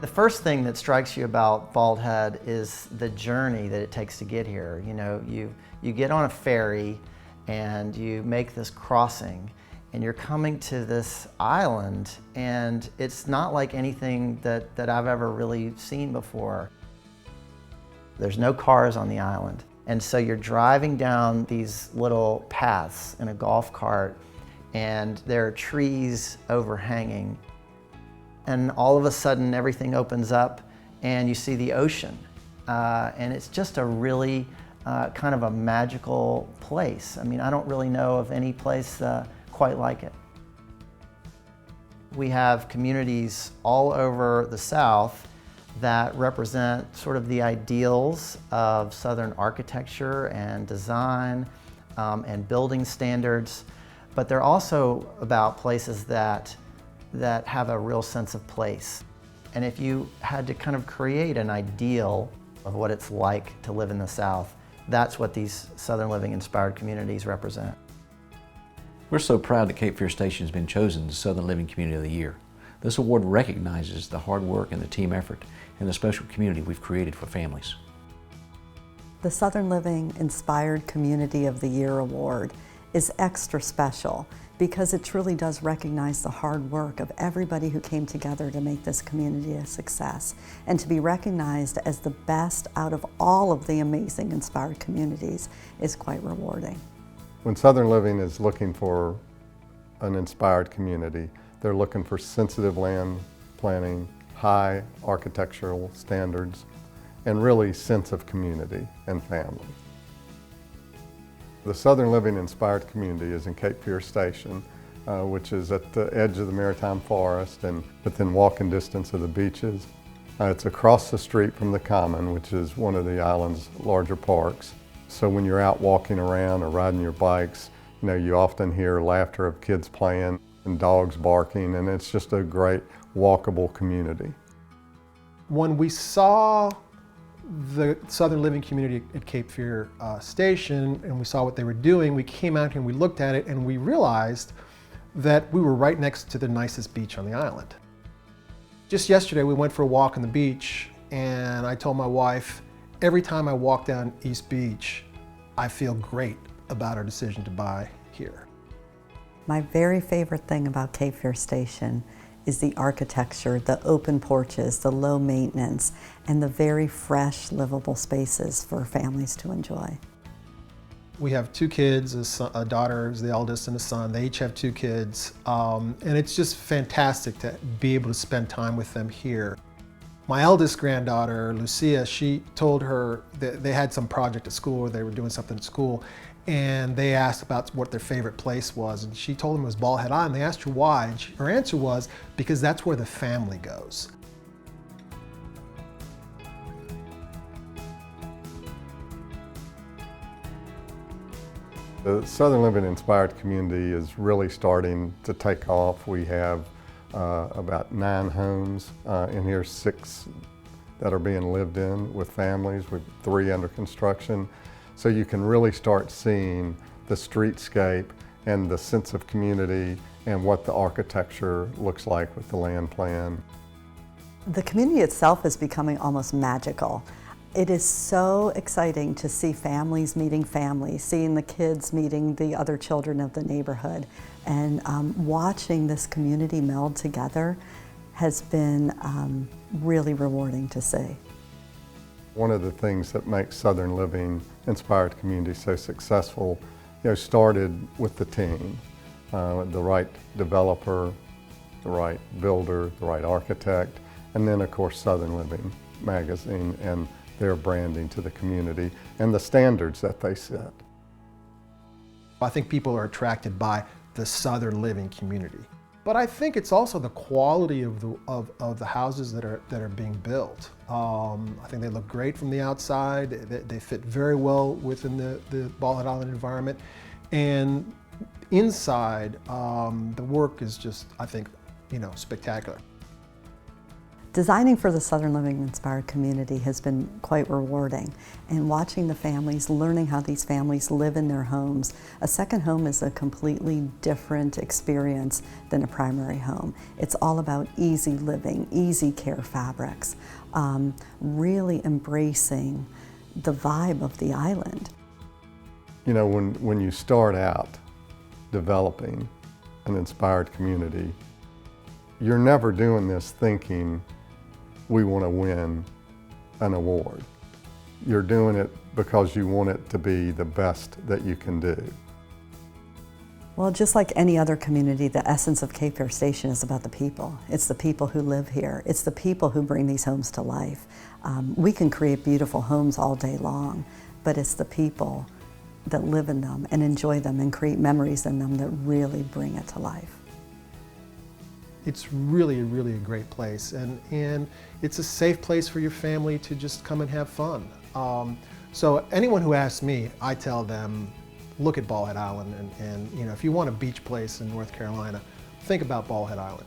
The first thing that strikes you about Bald Head is the journey that it takes to get here. You know, you get on a ferry and you make this crossing and you're coming to this island, and it's not like anything that I've ever really seen before. There's no cars on the island. And so you're driving down these little paths in a golf cart, and there are trees overhanging. And all of a sudden everything opens up and you see the ocean. And it's just a really kind of a magical place. I mean, I don't really know of any place quite like it. We have communities all over the South that represent sort of the ideals of Southern architecture and design and building standards, but they're also about places that have a real sense of place. And if you had to kind of create an ideal of what it's like to live in the South, that's what these Southern Living inspired communities represent. We're so proud that Cape Fear Station has been chosen the Southern Living Community of the Year. This award recognizes the hard work and the team effort and the special community we've created for families. The Southern Living Inspired Community of the Year Award is extra special because it truly does recognize the hard work of everybody who came together to make this community a success. And to be recognized as the best out of all of the amazing inspired communities is quite rewarding. When Southern Living is looking for an inspired community, they're looking for sensitive land planning, high architectural standards, and really sense of community and family. The Southern Living Inspired Community is in Cape Fear Station, which is at the edge of the Maritime Forest and within walking distance of the beaches. It's across the street from the Common, which is one of the island's larger parks. So when you're out walking around or riding your bikes, you know, you often hear laughter of kids playing and dogs barking, and it's just a great walkable community. When we saw the Southern Living community at Cape Fear Station and we saw what they were doing, we came out here and we looked at it and we realized that we were right next to the nicest beach on the island. Just yesterday we went for a walk on the beach, and I told my wife, every time I walk down East Beach, I feel great about our decision to buy here. My very favorite thing about Cape Fear Station is the architecture, the open porches, the low maintenance, and the very fresh, livable spaces for families to enjoy. We have two kids, a daughter is the eldest and a son. They each have two kids, and it's just fantastic to be able to spend time with them here. My eldest granddaughter, Lucia, she told her that they had some project at school, or they were doing something at school, and they asked about what their favorite place was, and she told them it was Bald Head Island. They asked her why, and her answer was, because that's where the family goes. The Southern Living Inspired Community is really starting to take off. We have about 9 homes in here, 6 that are being lived in with families, with 3 under construction. So you can really start seeing the streetscape and the sense of community and what the architecture looks like with the land plan. The community itself is becoming almost magical. It is so exciting to see families meeting families, seeing the kids meeting the other children of the neighborhood, and watching this community meld together has been really rewarding to see. One of the things that makes Southern Living Inspired Community so successful, started with the team, the right developer, the right builder, the right architect, and then of course Southern Living magazine and their branding to the community and the standards that they set. I think people are attracted by the Southern Living community. But I think it's also the quality of the houses that are being built. I think they look great from the outside. They fit very well within the Bald Head Island environment. And inside, the work is just, I think, spectacular. Designing for the Southern Living Inspired community has been quite rewarding, and watching the families, learning how these families live in their homes. A second home is a completely different experience than a primary home. It's all about easy living, easy care fabrics, really embracing the vibe of the island. You know, when you start out developing an inspired community, you're never doing this thinking, we want to win an award. You're doing it because you want it to be the best that you can do. Well, just like any other community, the essence of Cape Fear Station is about the people. It's the people who live here. It's the people who bring these homes to life. We can create beautiful homes all day long, but it's the people that live in them and enjoy them and create memories in them that really bring it to life. It's really a great place, and it's a safe place for your family to just come and have fun. So anyone who asks me, I tell them, look at Bald Head Island, and you know, if you want a beach place in North Carolina, think about Bald Head Island.